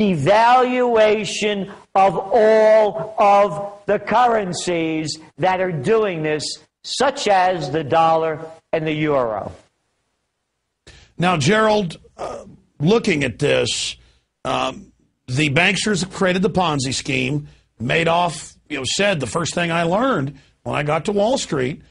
devaluation of all of the currencies that are doing this, such as the dollar and the euro. Now, Gerald, looking at this, the banksters have created the Ponzi scheme. Madoff, said the first thing I learned when I got to Wall Street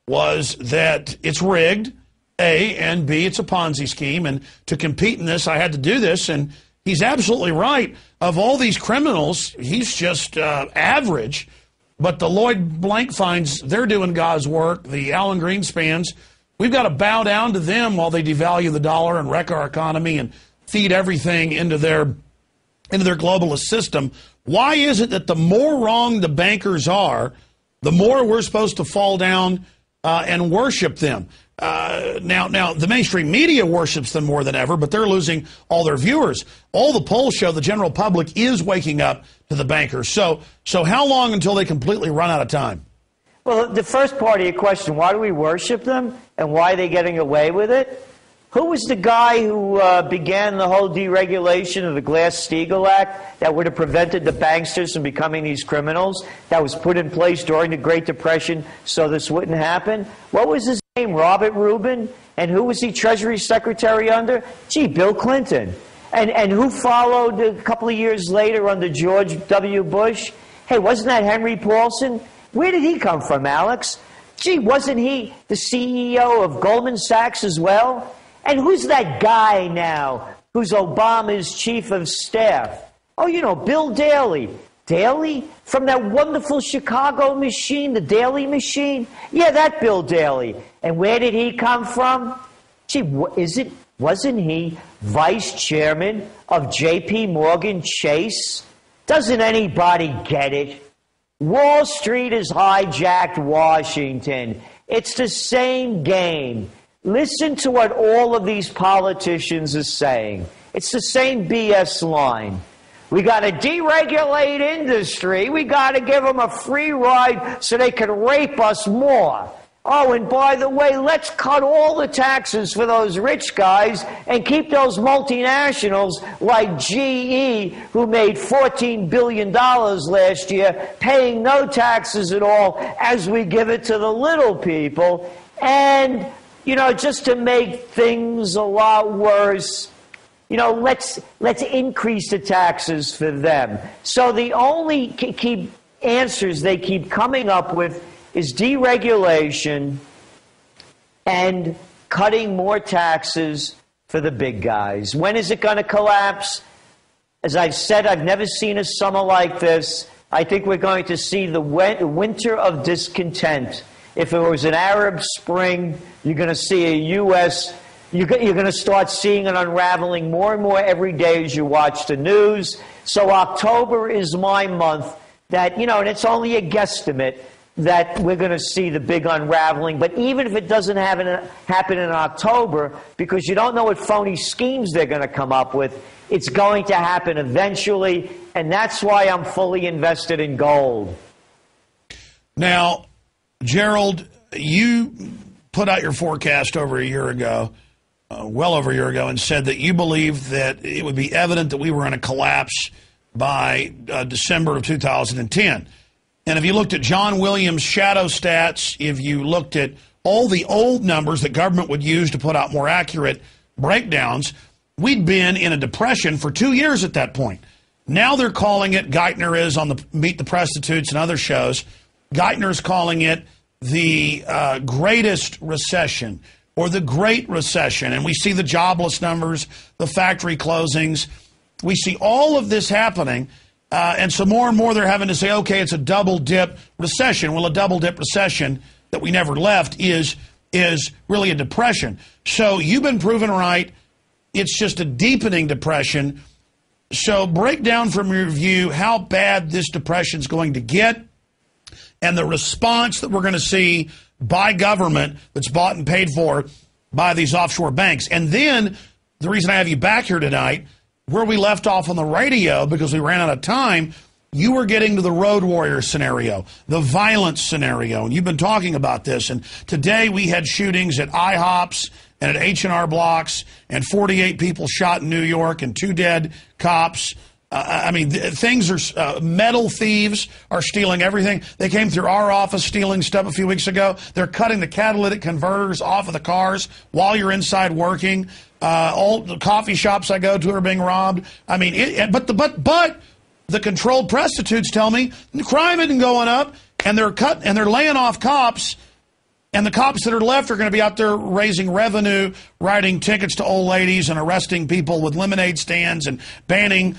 was that it's rigged, A, and B, it's a Ponzi scheme. And to compete in this, I had to do this. And he's absolutely right. Of all these criminals, he's just average. But the Lloyd Blankfeins, they're doing God's work. The Alan Greenspans, we've got to bow down to them while they devalue the dollar and wreck our economy and feed everything into their globalist system. Why is it that the more wrong the bankers are, the more we're supposed to fall down and worship them? Now, the mainstream media worships them more than ever, but they're losing all their viewers. All the polls show the general public is waking up to the bankers. So how long until they completely run out of time? Well, the first part of your question, why do we worship them and why are they getting away with it? Who was the guy who began the whole deregulation of the Glass-Steagall Act that would have prevented the banksters from becoming these criminals that was put in place during the Great Depression so this wouldn't happen? What was his name? Robert Rubin? And who was he Treasury Secretary under? Gee, Bill Clinton. And who followed a couple of years later under George W. Bush? Hey, wasn't that Henry Paulson? Where did he come from, Alex? Gee, wasn't he the CEO of Goldman Sachs as well? And who's that guy now who's Obama's chief of staff? Oh, Bill Daley. Daley? From that wonderful Chicago machine, the Daley machine? Yeah, that Bill Daley. And where did he come from? Gee, wasn't he vice chairman of J.P. Morgan Chase? Doesn't anybody get it? Wall Street has hijacked Washington. It's the same game. Listen to what all of these politicians are saying. It's the same BS line. We got to deregulate industry. We got to give them a free ride so they can rape us more. Oh, and by the way, let's cut all the taxes for those rich guys and keep those multinationals like GE, who made $14 billion last year, paying no taxes at all as we give it to the little people. And just to make things a lot worse, let's increase the taxes for them. So the only key answers they keep coming up with is deregulation and cutting more taxes for the big guys. When is it going to collapse? As I've said, I've never seen a summer like this. I think we're going to see the winter of discontent. If it was an Arab Spring, you're going to see a U.S. You're going to start seeing it unraveling more and more every day as you watch the news. So October is my month that, and it's only a guesstimate that we're going to see the big unraveling. But even if it doesn't happen in October, because you don't know what phony schemes they're going to come up with, it's going to happen eventually. And that's why I'm fully invested in gold. Now, Gerald, you put out your forecast over a year ago, well over a year ago, and said that you believed that it would be evident that we were in a collapse by December of 2010. And if you looked at John Williams' shadow stats, if you looked at all the old numbers that government would use to put out more accurate breakdowns, we'd been in a depression for 2 years at that point. Now they're calling it, Geithner is on the Meet the Prostitutes and other shows, Geithner's calling it the greatest recession or the Great Recession. And we see the jobless numbers, the factory closings. We see all of this happening. And so more and more they're having to say, okay, it's a double-dip recession. Well, a double-dip recession that we never left is really a depression. So you've been proven right. It's just a deepening depression. So break down from your view how bad this depression is going to get and the response that we're going to see by government that's bought and paid for by these offshore banks. And then the reason I have you back here tonight, where we left off on the radio because we ran out of time, you were getting to the road warrior scenario, the violence scenario, and you've been talking about this. And today we had shootings at IHOPs and at H&R Blocks and 48 people shot in New York and 2 dead cops. Things are, metal thieves are stealing everything. They came through our office stealing stuff a few weeks ago. They're cutting the catalytic converters off of the cars while you're inside working. All the coffee shops I go to are being robbed. But the controlled prostitutes tell me crime isn't going up, and they're laying off cops. And the cops that are left are going to be out there raising revenue, writing tickets to old ladies and arresting people with lemonade stands and banning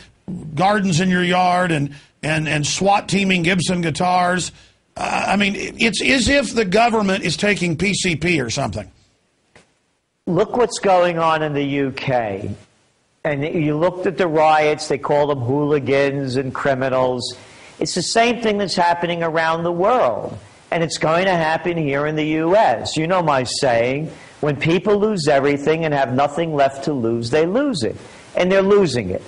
gardens in your yard and SWAT teaming Gibson guitars. It's as if the government is taking PCP or something. Look what's going on in the UK. And you looked at the riots, they call them hooligans and criminals. It's the same thing that's happening around the world. And it's going to happen here in the U.S. You know my saying, when people lose everything and have nothing left to lose, they lose it. And they're losing it.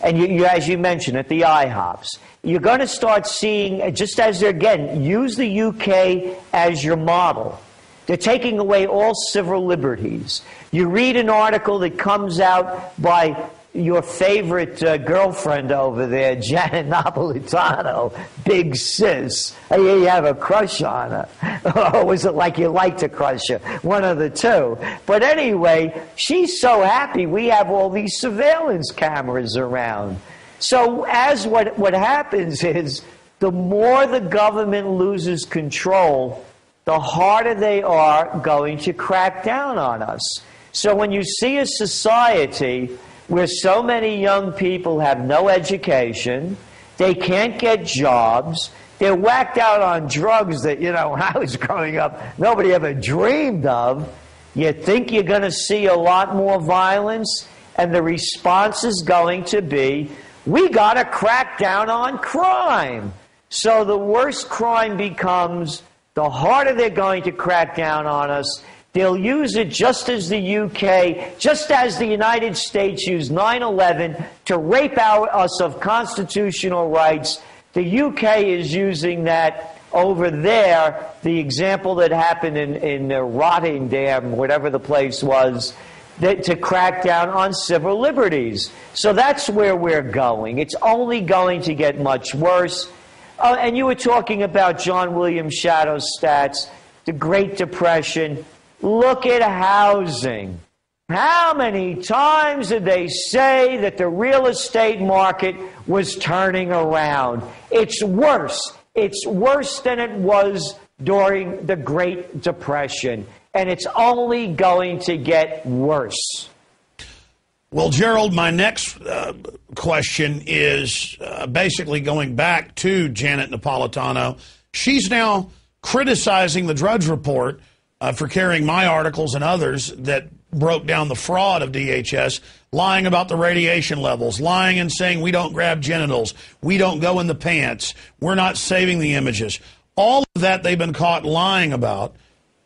And you, as you mentioned, at the IHOPs, you're going to start seeing, just as they're, again, use the UK as your model. They're taking away all civil liberties. You read an article that comes out by your favorite girlfriend over there, Janet Napolitano, big sis. I hear you have a crush on her. Or was it like you like to crush her? One of the two. But anyway, she's so happy we have all these surveillance cameras around. So as what happens is, the more the government loses control, the harder they are going to crack down on us. So when you see a society where so many young people have no education, they can't get jobs, they're whacked out on drugs that, when I was growing up, nobody ever dreamed of, you think you're going to see a lot more violence, and the response is going to be, we got to crack down on crime. So the worse crime becomes, the harder they're going to crack down on us. They'll use it just as the UK, just as the United States used 9/11 to rape us of constitutional rights. The UK is using that over there. The example that happened in Rotterdam, whatever the place was, to crack down on civil liberties. So that's where we're going. It's only going to get much worse. And you were talking about John Williams Shadow's stats, the Great Depression. Look at housing. How many times did they say that the real estate market was turning around? It's worse. It's worse than it was during the Great Depression. And it's only going to get worse. Well, Gerald, my next question is basically going back to Janet Napolitano. She's now criticizing the Drudge Report for carrying my articles and others that broke down the fraud of DHS, lying about the radiation levels, lying and saying we don't grab genitals, we don't go in the pants, we're not saving the images. All of that they've been caught lying about.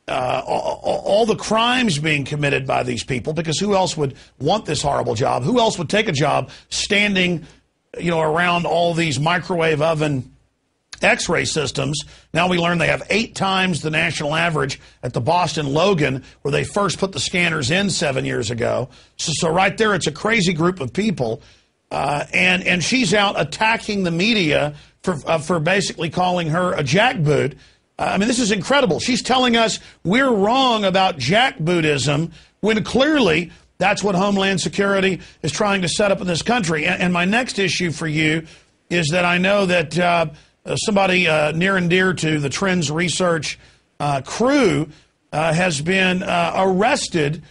All the crimes being committed by these people, because who else would want this horrible job? Who else would take a job standing, around all these microwave oven X-ray systems? Now we learn they have 8 times the national average at the Boston Logan, where they first put the scanners in 7 years ago. So right there, it's a crazy group of people. And she's out attacking the media for basically calling her a jackboot. This is incredible. She's telling us we're wrong about jackbootism when clearly that's what Homeland Security is trying to set up in this country. And my next issue for you is that I know that somebody near and dear to the Trends Research crew has been arrested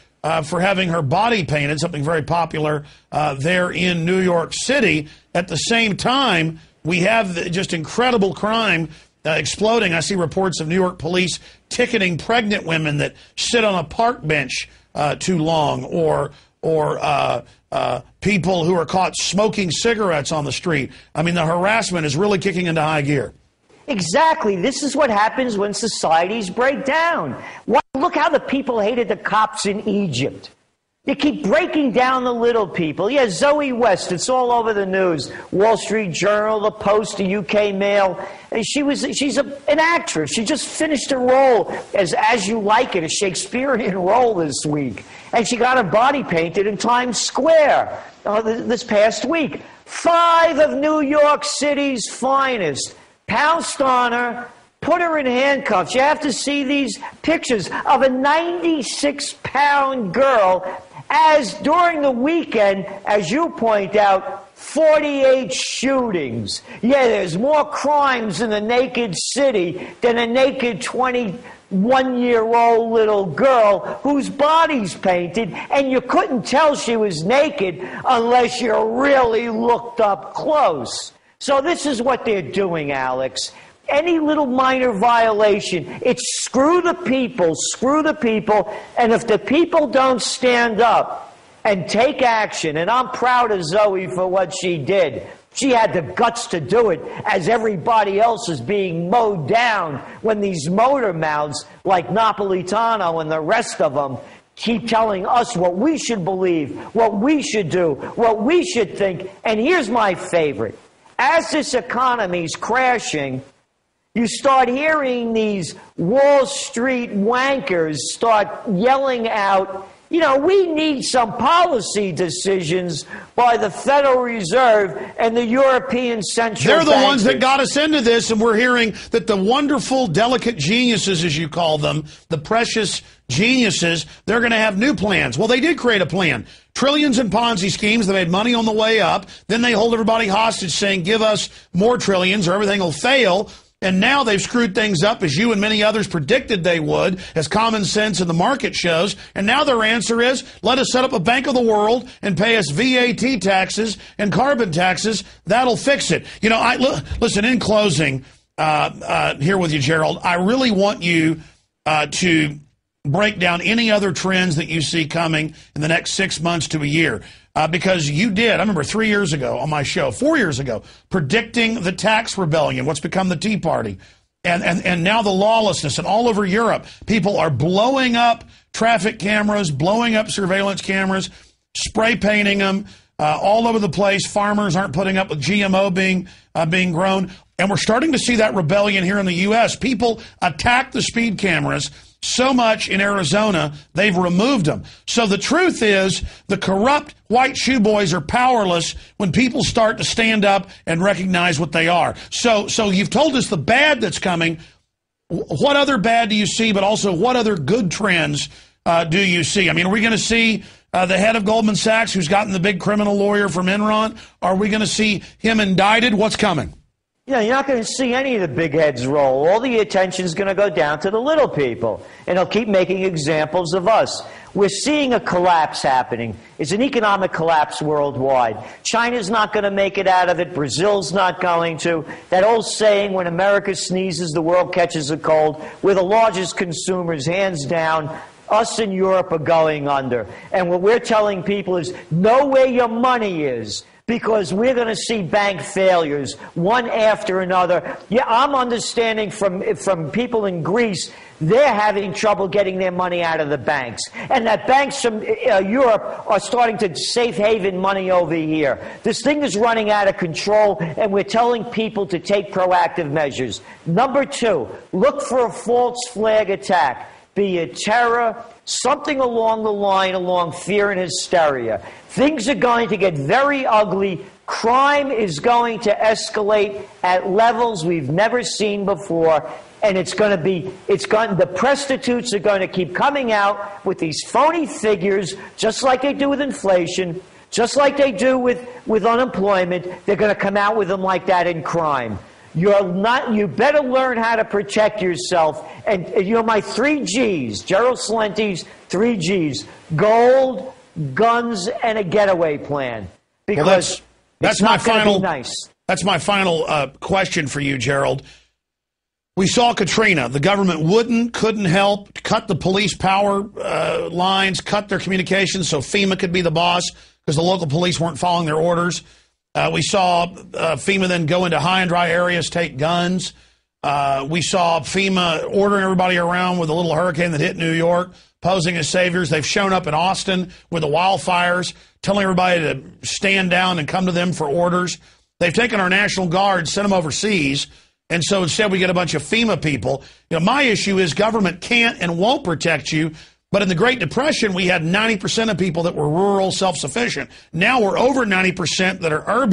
for having her body painted, something very popular there in New York City. At the same time, we have just incredible crime exploding. I see reports of New York police ticketing pregnant women that sit on a park bench too long, or people who are caught smoking cigarettes on the street. The harassment is really kicking into high gear. Exactly. This is what happens when societies break down. Look how the people hated the cops in Egypt. You keep breaking down the little people. Yeah, Zoe West, it's all over the news. Wall Street Journal, The Post, the UK Mail. And she's an actress. She just finished a role as You Like It, a Shakespearean role this week. And she got her body painted in Times Square this past week. 5 of New York City's finest pounced on her, put her in handcuffs. You have to see these pictures of a 96-pound girl as during the weekend, as you point out, 48 shootings. Yeah, there's more crimes in the naked city than a naked 21-year-old little girl whose body's painted, and you couldn't tell she was naked unless you really looked up close. So this is what they're doing, Alex. Any little minor violation, it's screw the people, and if the people don't stand up and take action, and I'm proud of Zoe for what she did. She had the guts to do it as everybody else is being mowed down when these motor mouths like Napolitano and the rest of them keep telling us what we should believe, what we should do, what we should think. And here's my favorite. As this economy's crashing, you start hearing these Wall Street wankers start yelling out, you know, we need some policy decisions by the Federal Reserve and the European Central Bank. They're the ones that got us into this, and we're hearing that the wonderful, delicate geniuses, as you call them, the precious geniuses, they're going to have new plans. Well, they did create a plan. Trillions in Ponzi schemes. They made money on the way up. Then they hold everybody hostage saying, give us more trillions or everything will fail. And now they've screwed things up, as you and many others predicted they would, as common sense in the market shows. And now their answer is, let us set up a Bank of the World and pay us VAT taxes and carbon taxes. That'll fix it. You know, listen, in closing, here with you, Gerald, I really want you to break down any other trends that you see coming in the next 6 months to a year. Because you did, I remember 3 years ago on my show, 4 years ago, predicting the tax rebellion, what's become the Tea Party, and now the lawlessness. And all over Europe, people are blowing up traffic cameras, blowing up surveillance cameras, spray painting them all over the place. Farmers aren't putting up with GMO being grown. And we're starting to see that rebellion here in the U.S. People attack the speed cameras so much in Arizona, they've removed them. So the truth is, the corrupt white shoe boys are powerless when people start to stand up and recognize what they are. So you've told us the bad that's coming. What other bad do you see, but also what other good trends do you see? I mean, are we going to see the head of Goldman Sachs, who's gotten the big criminal lawyer from Enron? Are we going to see him indicted? What's coming? Yeah, you're not going to see any of the big heads roll. All the attention is going to go down to the little people. And they'll keep making examples of us. We're seeing a collapse happening. It's an economic collapse worldwide. China's not going to make it out of it. Brazil's not going to. That old saying, when America sneezes, the world catches a cold. We're the largest consumers, hands down. Us in Europe are going under. And what we're telling people is, know where your money is. Because we're going to see bank failures, one after another. Yeah, I'm understanding from people in Greece, they're having trouble getting their money out of the banks. And that banks from Europe are starting to safe haven money over here. This thing is running out of control, and we're telling people to take proactive measures. Number 2, look for a false flag attack. Be it terror, something along the line, along fear and hysteria. Things are going to get very ugly. Crime is going to escalate at levels we've never seen before. And the prostitutes are going to keep coming out with these phony figures, just like they do with inflation, just like they do with unemployment. They're going to come out with them like that in crime. You better learn how to protect yourself. And my 3 Gs, Gerald Celente's 3 Gs, gold, guns, and a getaway plan. Because that's my final. Nice. That's my final question for you, Gerald. We saw Katrina. The government couldn't help, cut the police power lines, cut their communications so FEMA could be the boss because the local police weren't following their orders. We saw FEMA then go into high and dry areas, take guns. We saw FEMA ordering everybody around with a little hurricane that hit New York, posing as saviors. They've shown up in Austin with the wildfires, telling everybody to stand down and come to them for orders. They've taken our National Guard, sent them overseas, and so instead we get a bunch of FEMA people. You know, my issue is government can't and won't protect you. But in the Great Depression, we had 90% of people that were rural, self-sufficient. Now we're over 90% that are urban.